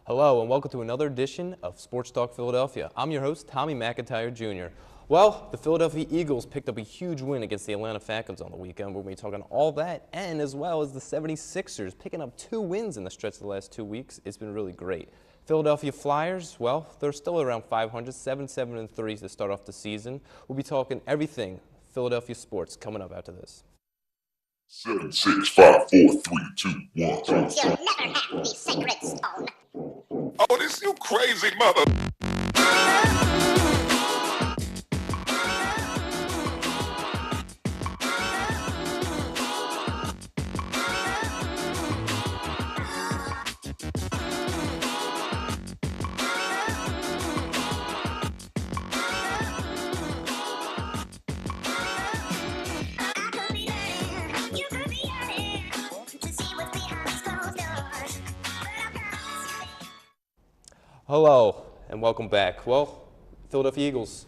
Hello and welcome to another edition of SportsTalk Philadelphia. I'm your host, Tommy McIntyre Jr. Well, the Philadelphia Eagles picked up a huge win against the Atlanta Falcons on the weekend. We're going to be talking all that, and as well as the 76ers picking up 2 wins in the stretch of the last 2 weeks. It's been really great. Philadelphia Flyers, well, they're still around 500, 7-7-3 to start off the season. We'll be talking everything Philadelphia sports coming up after this. 7, 6, 5, 4, 3, 2, 1. You'll never have the sacred stone. Oh, this you crazy mother. Hello and welcome back. Well, Philadelphia Eagles,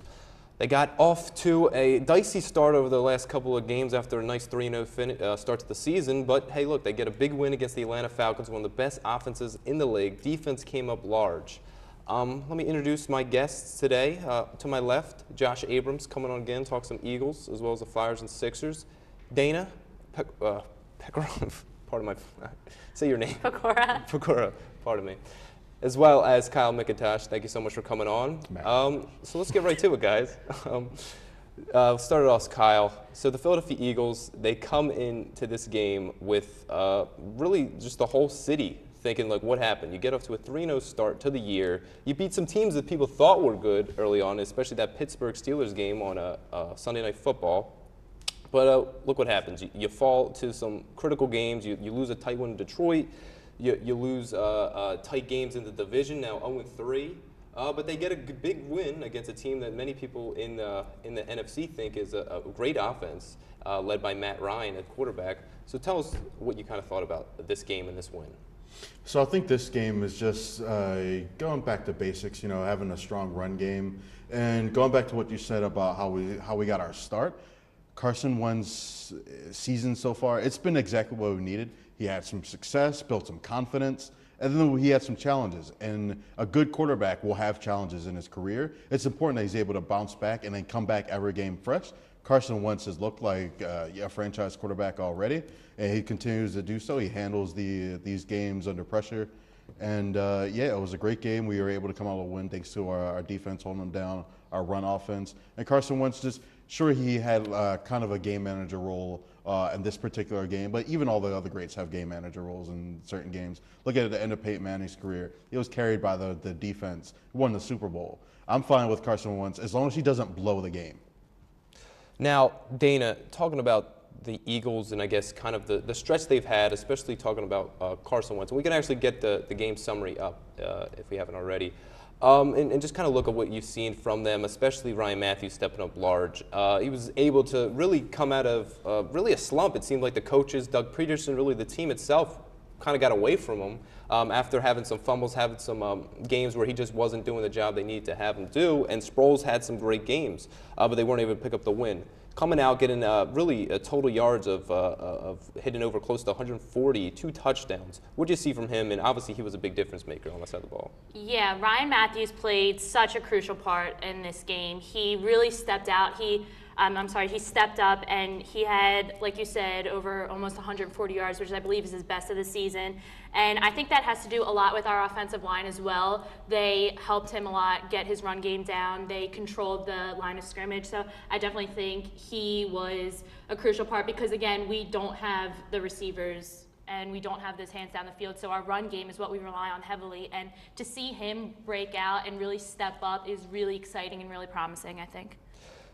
they got off to a dicey start over the last couple of games after a nice 3-0 start to the season. But hey, look, they get a big win against the Atlanta Falcons, one of the best offenses in the league. Defense came up large. Let me introduce my guests today. To my left, Josh Abrams coming on again, talk some Eagles as well as the Flyers and Sixers. Dana Pecoraro, pardon my, say your name. Pecora, pardon me. As well as Kyle McIntosh. Thank you so much for coming on. So let's get right to it, guys. Started off Kyle. So the Philadelphia Eagles, they come into this game with really just the whole city thinking, like, what happened? You get off to a 3-0 start to the year. You beat some teams that people thought were good early on, especially that Pittsburgh Steelers game on Sunday Night Football. But look what happens. You fall to some critical games. You lose a tight one in Detroit. You lose tight games in the division, now 0-3. But they get a big win against a team that many people in the NFC think is a great offense, led by Matt Ryan at quarterback. So tell us what you kind of thought about this game and this win. So I think this game is just going back to basics, having a strong run game. And going back to what you said about how we got our start, Carson Wentz's season so far, it's been exactly what we needed. He had some success, built some confidence, and then he had some challenges. And a good quarterback will have challenges in his career. It's important that he's able to bounce back and then come back every game fresh. Carson Wentz has looked like a franchise quarterback already, and he continues to do so. He handles these games under pressure. And, it was a great game. We were able to come out with a win thanks to our defense holding them down, our run offense. And Carson Wentz sure, he had kind of a game manager role in this particular game, but even all the other greats have game manager roles in certain games. Look at the end of Peyton Manning's career. He was carried by the defense. He won the Super Bowl. I'm fine with Carson Wentz as long as he doesn't blow the game. Now, Dana, talking about the Eagles and I guess kind of the stretch they've had, especially talking about Carson Wentz. And we can actually get the game summary up if we haven't already. And just kind of look at what you've seen from them, especially Ryan Matthews stepping up large. He was able to really come out of really a slump. It seemed like the coaches, Doug Peterson, really the team itself, kind of got away from him after having some fumbles, having some games where he just wasn't doing the job they needed to have him do. And Sproles had some great games, but they weren't able to pick up the win. Coming out, getting really total yards of hitting over close to 140, 2 touchdowns. What did you see from him? And obviously, he was a big difference maker on that side of the ball. Yeah, Ryan Matthews played such a crucial part in this game. He really stepped out. He stepped up, and he had, like you said, over almost 140 yards, which I believe is his best of the season. And I think that has to do a lot with our offensive line as well. They helped him a lot get his run game down. They controlled the line of scrimmage. So I definitely think he was a crucial part because, again, we don't have the receivers and we don't have those hands down the field. So our run game is what we rely on heavily. And to see him break out and really step up is really exciting and really promising, I think.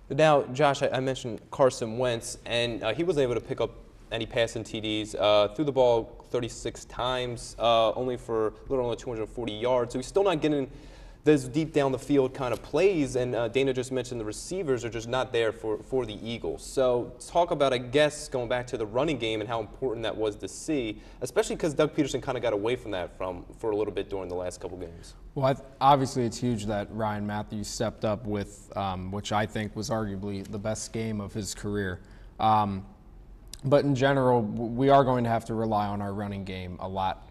Now, Josh, I mentioned Carson Wentz, and he wasn't able to pick up any passing TDs. Threw the ball 36 times, only for a little under 240 yards. So he's still not getting those deep down the field kind of plays. And Dana just mentioned the receivers are just not there for the Eagles. So talk about, I guess, going back to the running game and how important that was to see, especially because Doug Peterson kind of got away from that for a little bit during the last couple games. Well, obviously it's huge that Ryan Matthews stepped up with, which I think was arguably the best game of his career. But in general, we are going to have to rely on our running game a lot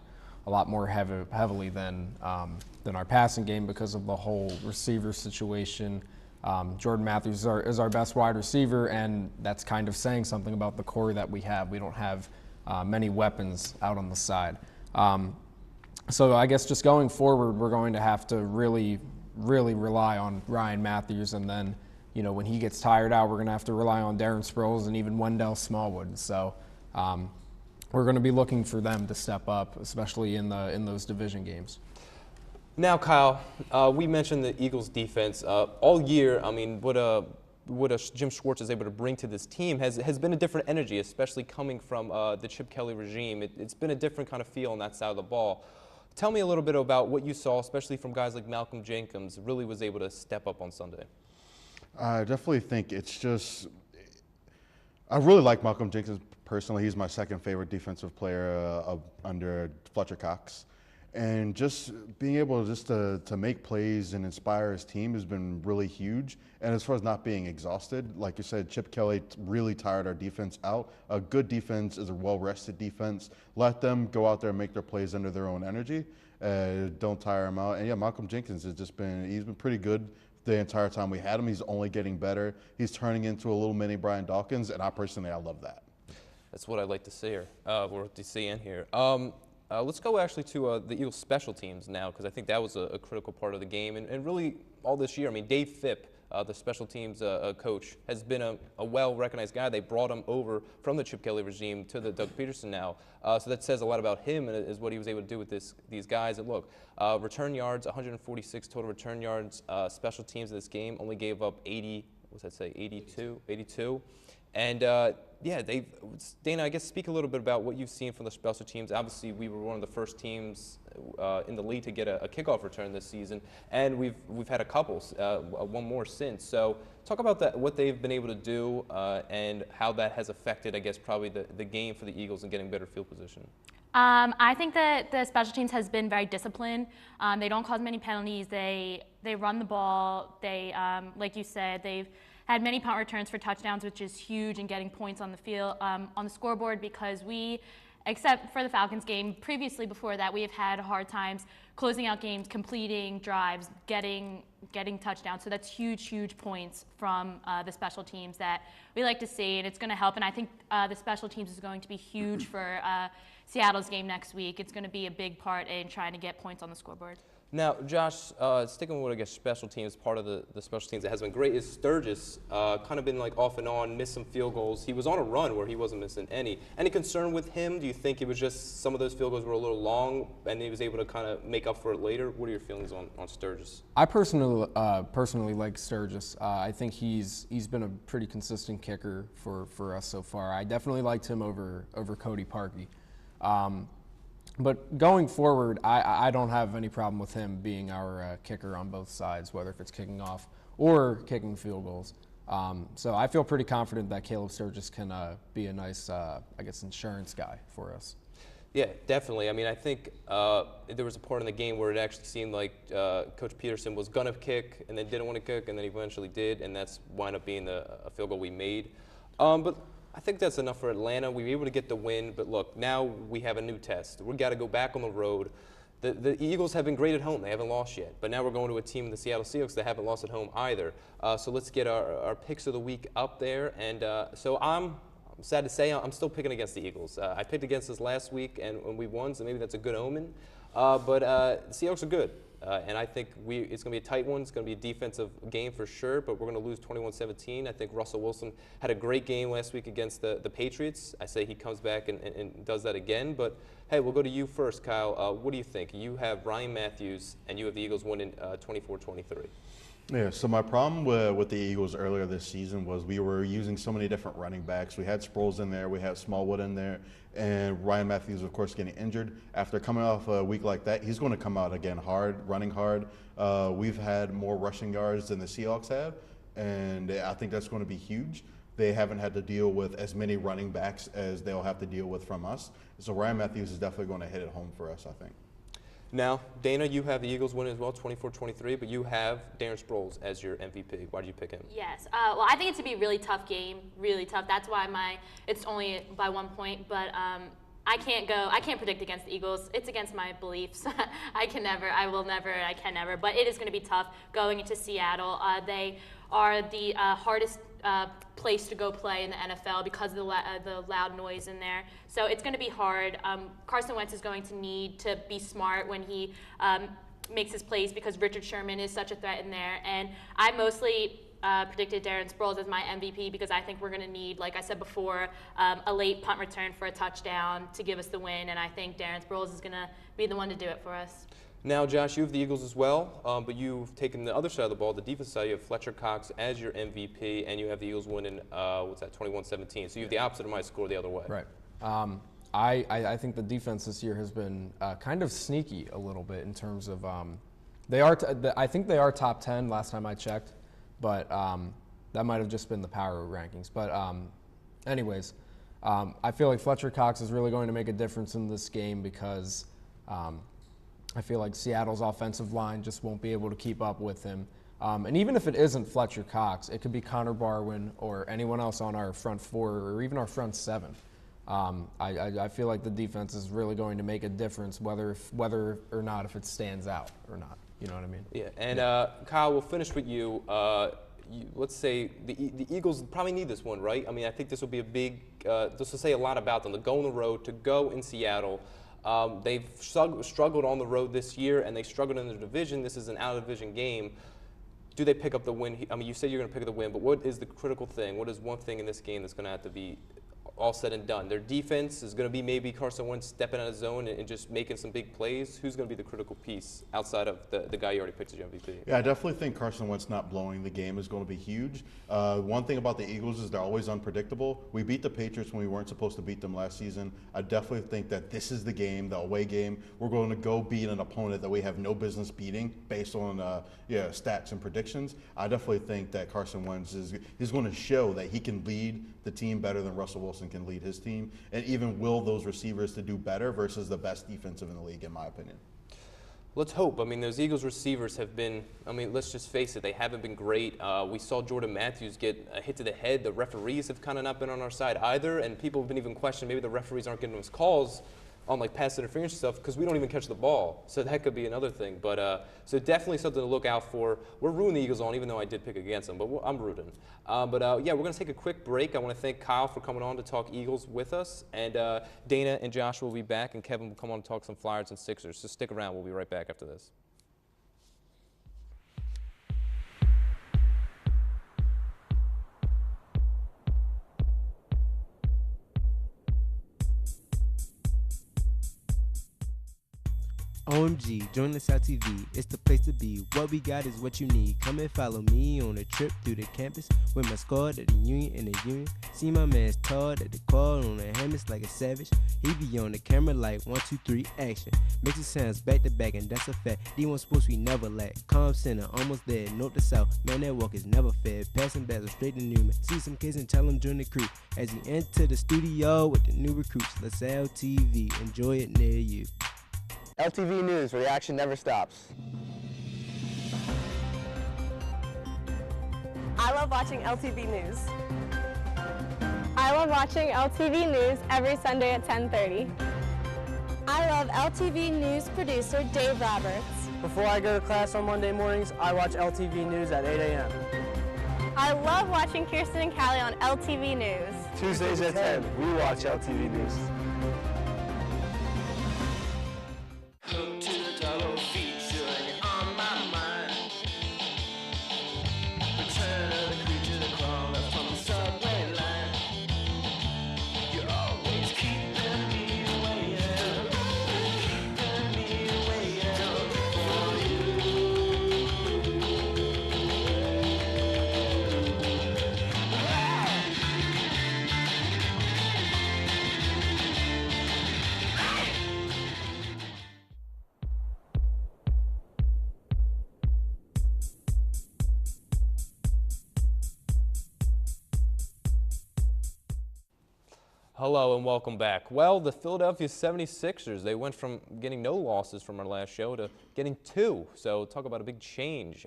a lot more heavily than our passing game because of the whole receiver situation. Jordan Matthews is our best wide receiver, and that's kind of saying something about the core that we have. We don't have many weapons out on the side. So I guess just going forward, we're going to have to really rely on Ryan Matthews, and then, you know, when he gets tired out, we're going to have to rely on Darren Sproles and even Wendell Smallwood. So we're going to be looking for them to step up, especially in those division games. Now, Kyle, we mentioned the Eagles' defense all year. I mean, what Jim Schwartz is able to bring to this team has been a different energy, especially coming from the Chip Kelly regime. It's been a different kind of feel on that side of the ball. Tell me a little bit about what you saw, especially from guys like Malcolm Jenkins, really was able to step up on Sunday. I definitely think it's just – I really like Malcolm Jenkins personally. He's my second favorite defensive player under Fletcher Cox. And just being able to make plays and inspire his team has been really huge. And as far as not being exhausted, like you said, Chip Kelly really tired our defense out. A good defense is a well-rested defense. Let them go out there and make their plays under their own energy. Don't tire them out. And yeah, Malcolm Jenkins he's been pretty good the entire time we had him. He's only getting better. He's turning into a little mini Brian Dawkins, and I love that. That's what I'd like to see here, or to see in here. Let's go actually to the Eagles' special teams now, because I think that was a critical part of the game. And really, all this year, I mean, Dave Phipp, the special teams coach, has been a well-recognized guy. They brought him over from the Chip Kelly regime to the Doug Peterson now. So that says a lot about him and is what he was able to do with these guys. And look, return yards, 146 total return yards. Special teams in this game only gave up 82. And yeah, Dana, I guess speak a little bit about what you've seen from the special teams. Obviously, we were one of the first teams in the league to get a kickoff return this season, and we've had a couple, one more since. So talk about that, what they've been able to do, and how that has affected, I guess, probably the game for the Eagles and getting better field position. I think that the special teams has been very disciplined. They don't cause many penalties. They run the ball. They, like you said, they've had many punt returns for touchdowns, which is huge in getting points on the field, on the scoreboard, because we, except for the Falcons game, previously before that, we have had hard times closing out games, completing drives, getting touchdowns. So that's huge points from the special teams that we like to see, and it's going to help. And I think the special teams is going to be huge for Seattle's game next week. It's going to be a big part in trying to get points on the scoreboard. Now, Josh, sticking with, I guess, special teams, part of the special teams that has been great is Sturgis. Kind of been like off and on, missed some field goals. He was on a run where he wasn't missing any. Any concern with him? Do you think it was just some of those field goals were a little long and he was able to kind of make up for it later? What are your feelings on Sturgis? I personally like Sturgis. I think he's been a pretty consistent kicker for us so far. I definitely liked him over Cody Parkey. But going forward, I don't have any problem with him being our kicker on both sides, whether if it's kicking off or kicking field goals. So I feel pretty confident that Caleb Sturgis can be a nice, I guess, insurance guy for us. Yeah, definitely. I mean, I think there was a part in the game where it actually seemed like Coach Peterson was going to kick and then didn't want to kick, and then he eventually did, and that's wound up being a field goal we made. But I think that's enough for Atlanta. We were able to get the win, but look, now we have a new test. We've got to go back on the road. The Eagles have been great at home. They haven't lost yet. But now we're going to a team in the Seattle Seahawks that haven't lost at home either. So let's get our picks of the week up there. And so I'm sad to say I'm still picking against the Eagles. I picked against us last week, and we won, so maybe that's a good omen. But the Seahawks are good. And I think it's going to be a tight one. It's going to be a defensive game for sure, but we're going to lose 21-17. I think Russell Wilson had a great game last week against the Patriots. I say he comes back and does that again. But, hey, we'll go to you first, Kyle. What do you think? You have Ryan Matthews, and you have the Eagles winning 24-23. Yeah, so my problem with the Eagles earlier this season was we were using so many different running backs. We had Sproles in there, we had Smallwood in there, and Ryan Matthews, of course, getting injured. After coming off a week like that, he's going to come out again hard, running hard. We've had more rushing yards than the Seahawks have, and I think that's going to be huge. They haven't had to deal with as many running backs as they'll have to deal with from us. So Ryan Matthews is definitely going to hit it home for us, I think. Now, Dana, you have the Eagles winning as well, 24-23, but you have Darren Sproles as your MVP. Why did you pick him? Yes. Well, I think it's to be a really tough game, really tough. That's why it's only by 1 point. But I can't predict against the Eagles. It's against my beliefs. I can never. But it is going to be tough going into Seattle. They are the hardest place to go play in the NFL because of the loud noise in there. So it's going to be hard. Carson Wentz is going to need to be smart when he makes his plays because Richard Sherman is such a threat in there. And I mostly predicted Darren Sproles as my MVP because I think we're going to need, like I said before, a late punt return for a touchdown to give us the win. And I think Darren Sproles is going to be the one to do it for us. Now, Josh, you have the Eagles as well, but you've taken the other side of the ball, the defense side. You have Fletcher Cox as your MVP, and you have the Eagles winning, 21-17. So you have the opposite of my score the other way. Right. I think the defense this year has been kind of sneaky a little bit in terms of I think they are top 10 last time I checked, but that might have just been the power rankings. But anyways, I feel like Fletcher Cox is really going to make a difference in this game because I feel like Seattle's offensive line just won't be able to keep up with him. And even if it isn't Fletcher Cox, it could be Connor Barwin or anyone else on our front four or even our front seven. I feel like the defense is really going to make a difference whether or not if it stands out or not. You know what I mean? Yeah, and Kyle, we'll finish with you. Let's say the Eagles probably need this one, right? I mean, I think this will be a big, this will say a lot about them. To go on the road, to go in Seattle. They've struggled on the road this year, and they struggled in their division. This is an out-of-division game. Do they pick up the win? I mean, you said you're going to pick up the win, but what is the critical thing? What is one thing in this game that's going to have to be all said and done? Their defense is going to be maybe Carson Wentz stepping out of zone and just making some big plays. Who's going to be the critical piece outside of the guy you already picked as your MVP? Yeah, I definitely think Carson Wentz not blowing the game is going to be huge. One thing about the Eagles is they're always unpredictable. We beat the Patriots when we weren't supposed to beat them last season. I definitely think that this is the game, the away game. We're going to go beat an opponent that we have no business beating based on stats and predictions. I definitely think that Carson Wentz is going to show that he can lead the team better than Russell Wilson can lead his team, and even will those receivers to do better versus the best defensive in the league, in my opinion. Let's hope. I mean, those Eagles receivers have been, I mean, let's just face it, they haven't been great. We saw Jordan Matthews get a hit to the head. The referees have kind of not been on our side either, and people have been even questioning maybe the referees aren't getting us calls on like pass interference stuff because we don't even catch the ball. So that could be another thing. But so definitely something to look out for. We're rooting the Eagles on, even though I did pick against them, but I'm rooting. Yeah, we're going to take a quick break. I want to thank Kyle for coming on to talk Eagles with us. And Dana and Josh will be back, and Kevin will come on to talk some Flyers and Sixers. So stick around. We'll be right back after this. OMG, join the South TV, it's the place to be. What we got is what you need. Come and follow me on a trip through the campus with my squad at the Union and the Union. See my man's Todd at the call on the hammers like a savage. He be on the camera like 1, 2, 3, action. Mixing sounds back to back and that's a fact. D1 Sports we never lack. Calm center, almost there, north to south. Man, that walk is never fair. Passing battles straight to Newman. See some kids and tell them join the crew. As he enter the studio with the new recruits. LaSalle TV, enjoy it near you. LTV News, where the action never stops. I love watching LTV News. I love watching LTV News every Sunday at 10:30. I love LTV News producer Dave Roberts. Before I go to class on Monday mornings, I watch LTV News at 8 a.m. I love watching Kirsten and Callie on LTV News. Tuesdays at 10, we watch LTV News. Hello and welcome back. Well, the Philadelphia 76ers, they went from getting no losses from our last show to getting 2. So talk about a big change.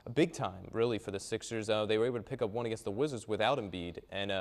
big time, really, for the Sixers. They were able to pick up one against the Wizards without Embiid. And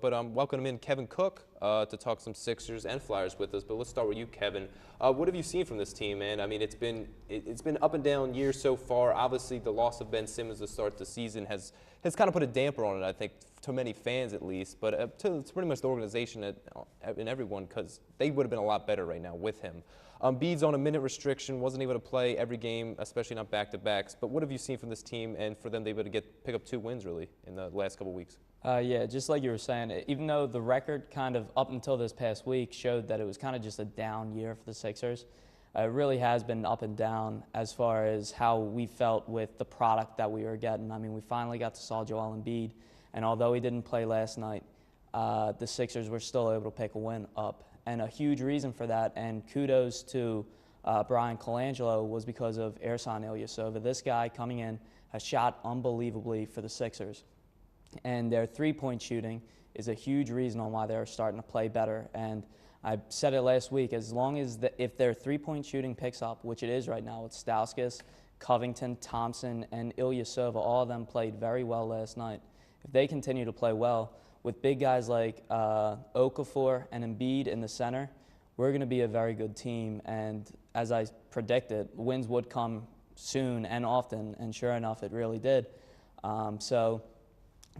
but I'm welcoming in Kevin Cook to talk some Sixers and Flyers with us. But let's start with you, Kevin. What have you seen from this team, man? I mean, it's been up and down years so far. Obviously, the loss of Ben Simmons to start the season has kind of put a damper on it, I think, to many fans at least. But it's pretty much the organization and everyone, because they would have been a lot better right now with him. Embiid's on a minute restriction, wasn't able to play every game, especially not back-to-backs. But what have you seen from this team and for them to be able to pick up 2 wins, really, in the last couple of weeks? Yeah, just like you were saying, even though the record kind of up until this past week showed that it was kind of just a down year for the Sixers, it really has been up and down as far as how we felt with the product that we were getting. I mean, we finally got to saw Joel Embiid, and although he didn't play last night, the Sixers were still able to pick a win up. And a huge reason for that, and kudos to Brian Colangelo, was because of Ersan Ilyasova. This guy coming in has shot unbelievably for the Sixers. And their three-point shooting is a huge reason on why they're starting to play better. And I said it last week, as long as if their three-point shooting picks up, which it is right now with Stauskas, Covington, Thompson, and Ilyasova, all of them played very well last night. If they continue to play well, with big guys like Okafor and Embiid in the center, we're going to be a very good team. And as I predicted, wins would come soon and often, and sure enough, it really did. So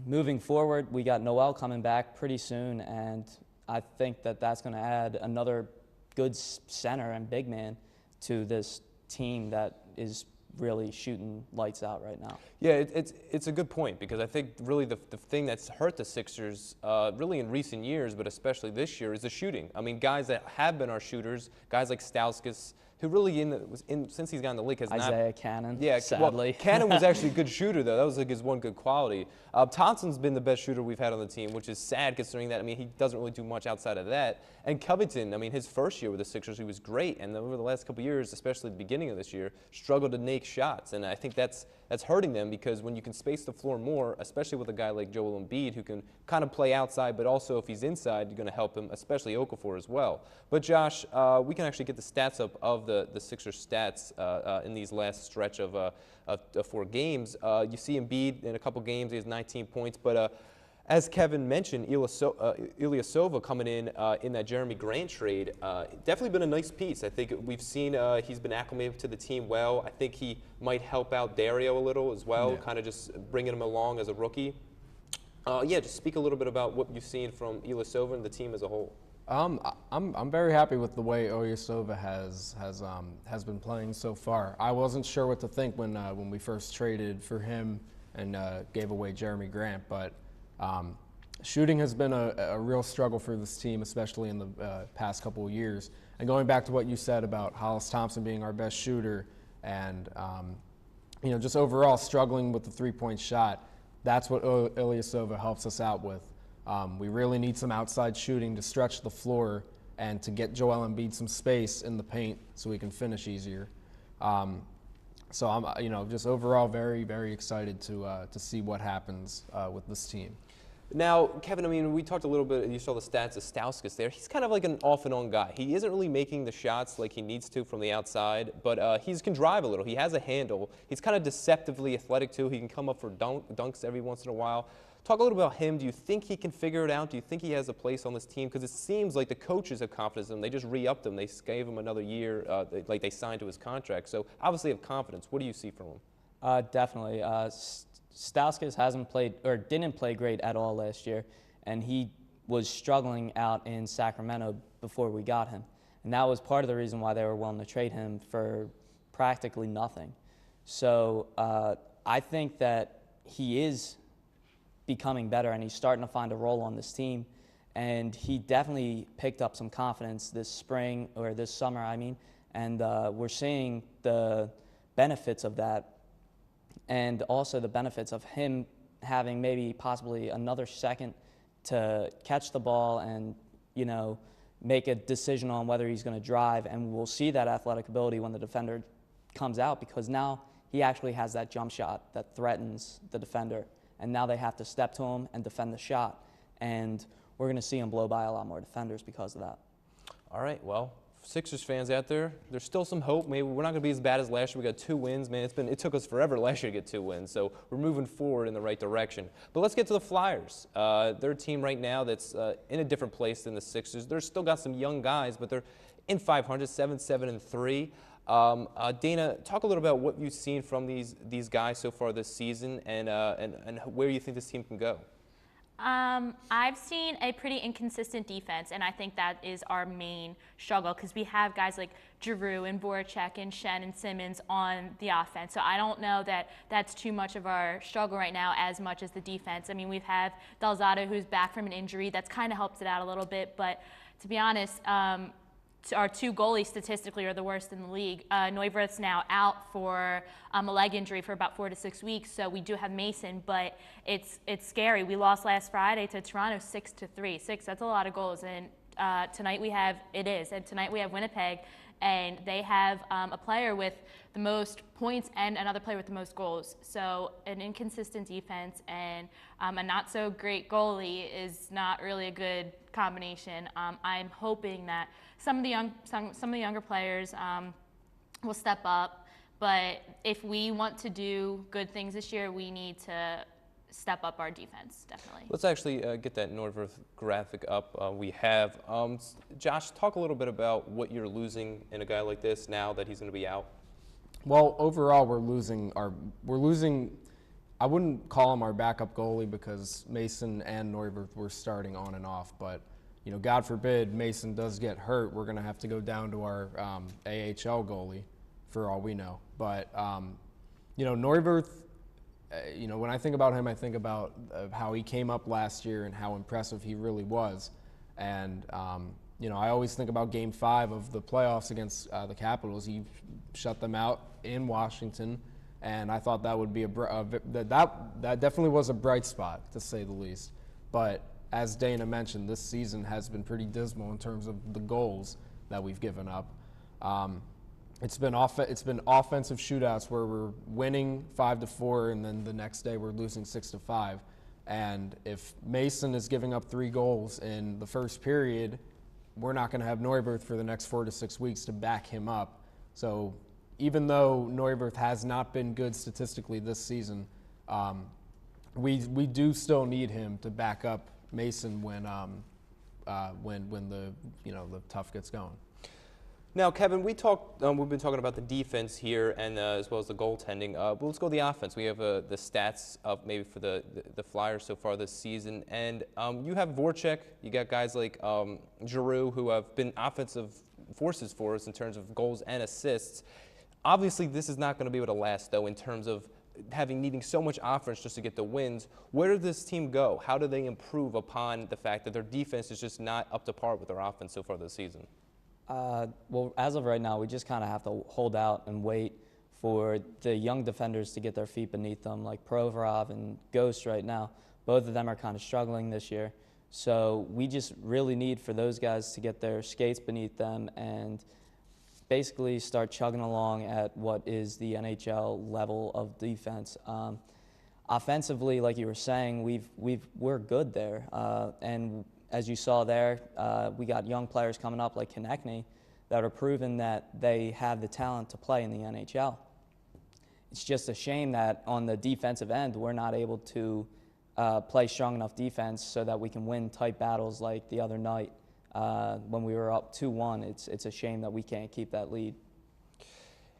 moving forward, we got Noel coming back pretty soon, and I think that that's going to add another good center and big man to this team that is really shooting lights out right now. Yeah, it's a good point, because I think really the thing that's hurt the Sixers really in recent years, but especially this year, is the shooting. I mean, guys that have been our shooters, guys like Stauskas, who really since he's gotten in the league has Isaiah Cannon, yeah, sadly. Well, Cannon was actually a good shooter, though. That was like his one good quality. Thompson's been the best shooter we've had on the team, which is sad considering that, I mean, he doesn't really do much outside of that. And Covington, I mean, his first year with the Sixers, he was great. And over the last couple of years, especially the beginning of this year, struggled to make shots. And I think that's hurting them, because when you can space the floor more, especially with a guy like Joel Embiid, who can kind of play outside, but also if he's inside, you're going to help him, especially Okafor as well. But Josh, we can actually get the stats up of the Sixers stats in these last stretch of 4 games. You see Embiid in a couple games, he has 19 points, but as Kevin mentioned, Ilyasova coming in that Jeremy Grant trade, definitely been a nice piece. I think we've seen he's been acclimated to the team well. I think he might help out Dario a little as well, kind of just bringing him along as a rookie. Yeah, just speak a little bit about what you've seen from Ilyasova and the team as a whole. I'm very happy with the way Ilyasova has been playing so far. I wasn't sure what to think when we first traded for him and gave away Jeremy Grant, but shooting has been a real struggle for this team, especially in the past couple of years. And going back to what you said about Hollis Thompson being our best shooter and just overall struggling with the three-point shot, that's what Ilyasova helps us out with. We really need some outside shooting to stretch the floor and to get Joel Embiid some space in the paint so we can finish easier. So I'm, just overall very, very excited to see what happens with this team. Now, Kevin, I mean, we talked a little bit, you saw the stats of Stauskas there. He's kind of like an off-and-on guy. He isn't really making the shots like he needs to from the outside, but he can drive a little. He has a handle. He's kind of deceptively athletic, too. He can come up for dunks every once in a while. Talk a little about him. Do you think he can figure it out? Do you think he has a place on this team? Because it seems like the coaches have confidence in him. They just re-upped him. They gave him another year, like they signed to his contract. So obviously have confidence. What do you see from him? Definitely. Stauskas hasn't played or didn't play great at all last year, and he was struggling out in Sacramento before we got him. And that was part of the reason why they were willing to trade him for practically nothing. So I think that he is becoming better, and he's starting to find a role on this team. And he definitely picked up some confidence this spring, or this summer, I mean, and we're seeing the benefits of that, and also the benefits of him having maybe possibly another second to catch the ball and, make a decision on whether he's going to drive. And we'll see that athletic ability when the defender comes out, because now he actually has that jump shot that threatens the defender. And now they have to step to him and defend the shot. And we're going to see him blow by a lot more defenders because of that. All right, well, Sixers fans out there, there's still some hope. Maybe we're not going to be as bad as last year. We got 2 wins, man. It took us forever last year to get 2 wins, so we're moving forward in the right direction. But let's get to the Flyers. They're a team right now that's in a different place than the Sixers. They're still got some young guys, but they're in 500, 7-7-3. Dana, talk a little about what you've seen from these guys so far this season, and where you think this team can go. I've seen a pretty inconsistent defense, and I think that is our main struggle because we have guys like Giroux and Voracek and Shen and Simmons on the offense. So I don't know that that's too much of our struggle right now as much as the defense. I mean, we have Delzato who's back from an injury. That's kind of helped it out a little bit, but to be honest, our 2 goalies statistically are the worst in the league. Neuwirth's now out for a leg injury for about 4 to 6 weeks, so we do have Mason, but it's scary. We lost last Friday to Toronto 6-3. That's a lot of goals, and tonight we have Winnipeg, and they have a player with the most points and another player with the most goals. So an inconsistent defense and a not so great goalie is not really a good combination. I'm hoping that some of the younger players will step up, but if we want to do good things this year, we need to step up our defense, definitely. Let's actually get that Neuwirth graphic up we have. Josh, talk a little bit about what you're losing in a guy like this now that he's going to be out. Well, overall, we're losing. I wouldn't call him our backup goalie because Mason and Neuwirth were starting on and off. But God forbid Mason does get hurt, we're going to have to go down to our AHL goalie, for all we know. But Neuwirth. When I think about him, I think about how he came up last year and how impressive he really was. And, I always think about Game 5 of the playoffs against the Capitals. He shut them out in Washington, and I thought that would be that definitely was a bright spot, to say the least. But as Dana mentioned, this season has been pretty dismal in terms of the goals that we've given up. It's been offensive shootouts where we're winning 5-4, and then the next day we're losing 6-5. And if Mason is giving up 3 goals in the first period, we're not going to have Neuwirth for the next 4 to 6 weeks to back him up. So even though Neuwirth has not been good statistically this season, we do still need him to back up Mason when the tough gets going. Now, Kevin, we've been talking about the defense here and as well as the goaltending. But let's go to the offense. We have the stats up maybe for the Flyers so far this season. And you have Voracek. You got guys like Giroux who have been offensive forces for us in terms of goals and assists. Obviously, this is not going to be able to last, though, in terms of needing so much offense just to get the wins. Where does this team go? How do they improve upon the fact that their defense is just not up to par with their offense so far this season? Well, as of right now, we just kind of have to hold out and wait for the young defenders to get their feet beneath them, like Provorov and Ghost right now. Both of them are kind of struggling this year. So we just really need for those guys to get their skates beneath them and basically start chugging along at what is the NHL level of defense. Offensively, like you were saying, we're good there, and as you saw there, we got young players coming up like Konechny that are proving that they have the talent to play in the NHL. It's just a shame that on the defensive end, we're not able to play strong enough defense so that we can win tight battles like the other night when we were up 2-1. It's a shame that we can't keep that lead.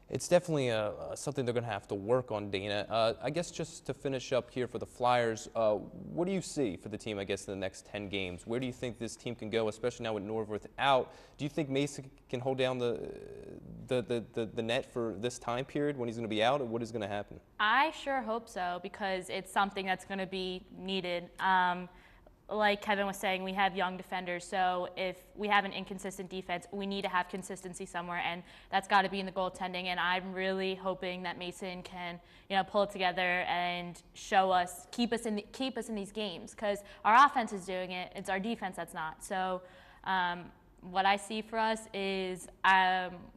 It's definitely something they're going to have to work on, Dana. I guess just to finish up here for the Flyers, what do you see for the team, I guess, in the next 10 games? Where do you think this team can go, especially now with Neuwirth out? Do you think Mason can hold down the net for this time period when he's going to be out, or what is going to happen? I sure hope so, because it's something that's going to be needed. Like Kevin was saying, we have young defenders, so if we have an inconsistent defense, we need to have consistency somewhere, and that's got to be in the goaltending. And I'm really hoping that Mason can, pull it together and show us, keep us in these games, because our offense is doing it. It's our defense that's not. So what I see for us is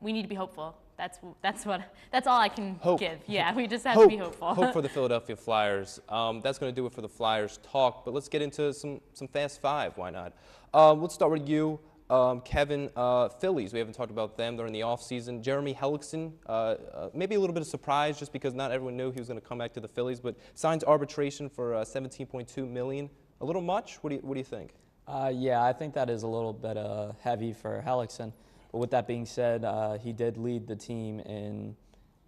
we need to be hopeful. That's all I can give. Yeah, we just have to be hopeful. Hope for the Philadelphia Flyers. That's going to do it for the Flyers talk. But let's get into some Fast Five. Why not? Let's start with you. Kevin, Phillies. We haven't talked about them. They're in the offseason. Jeremy Hellickson, maybe a little bit of surprise just because not everyone knew he was going to come back to the Phillies, but signs arbitration for $17.2 million. A little much? What do you think? Yeah, I think that is a little bit heavy for Hellickson. But with that being said, he did lead the team in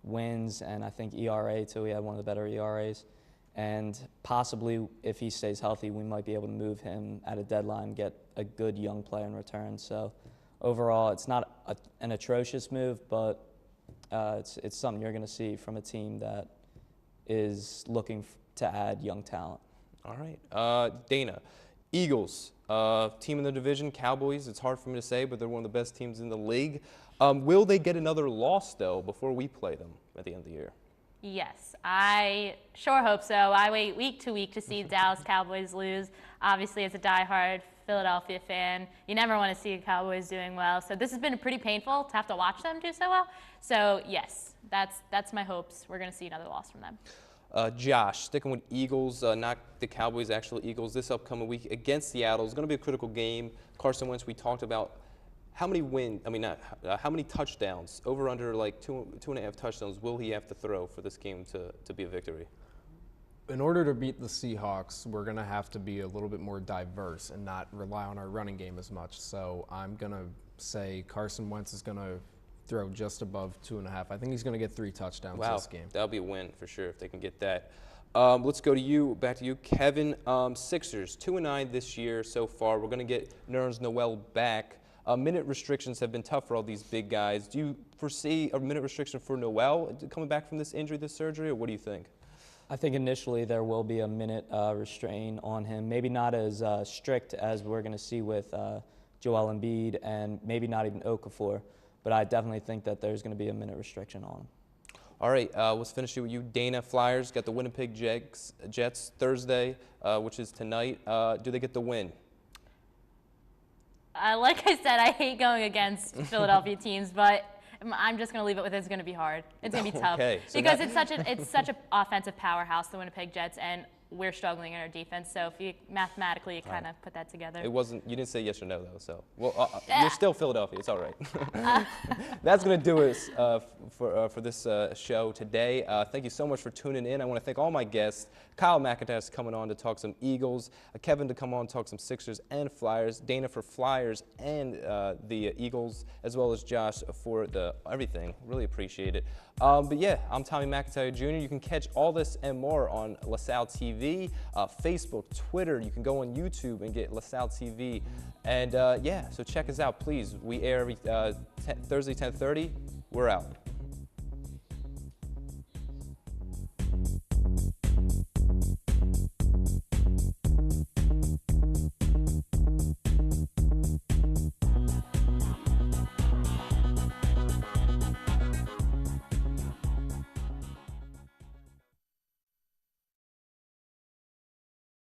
wins and I think ERA too. He had one of the better ERAs. And possibly, if he stays healthy, we might be able to move him at a deadline, get a good young player in return. So overall, it's not an atrocious move, but it's something you're going to see from a team that is looking to add young talent. All right. Dana, Eagles, team in the division, Cowboys. It's hard for me to say, but they're one of the best teams in the league. Will they get another loss, though, before we play them at the end of the year? Yes, I sure hope so. I wait week to week to see Dallas Cowboys lose. Obviously, as a diehard Philadelphia fan, you never want to see the Cowboys doing well. So this has been pretty painful to have to watch them do so well. So yes, that's my hopes. We're going to see another loss from them. Josh, sticking with Eagles, not the Cowboys, actual Eagles, this upcoming week against Seattle is going to be a critical game. Carson Wentz, we talked about how many how many touchdowns, over under like two and a half touchdowns will he have to throw for this game to be a victory? In order to beat the Seahawks, we're going to have to be a little bit more diverse and not rely on our running game as much. So I'm going to say Carson Wentz is going to throw just above 2.5. I think he's going to get 3 touchdowns this game. That'll be a win for sure if they can get that. Let's go to you, back to you, Kevin. Sixers, 2-9 this year so far. We're going to get Nerlens Noel back. Minute restrictions have been tough for all these big guys. Do you foresee a minute restriction for Noel coming back from this injury, this surgery, or what do you think? I think initially there will be a minute restraint on him. Maybe not as strict as we're going to see with Joel Embiid and maybe not even Okafor. But I definitely think that there's going to be a minute restriction on him. All right, let's finish it with you. Dana, Flyers got the Winnipeg Jets Thursday, which is tonight. Do they get the win? Like I said, I hate going against Philadelphia teams, but I'm just going to leave it with it's going to be hard. It's going to be tough because it's such an offensive powerhouse, the Winnipeg Jets, and we're struggling in our defense. So if you mathematically kind of put that together. It wasn't. You didn't say yes or no though. So you're still Philadelphia. It's all right. That's gonna do it for this show today. Thank you so much for tuning in. I want to thank all my guests. Kyle McIntosh coming on to talk some Eagles. Kevin to come on to talk some Sixers and Flyers. Dana for Flyers and the Eagles, as well as Josh for the everything. Really appreciate it. But yeah, I'm Tommy McIntyre Jr. You can catch all this and more on LaSalle TV, Facebook, Twitter. You can go on YouTube and get LaSalle TV. And yeah, so check us out, please. We air every Thursday, 10:30. We're out.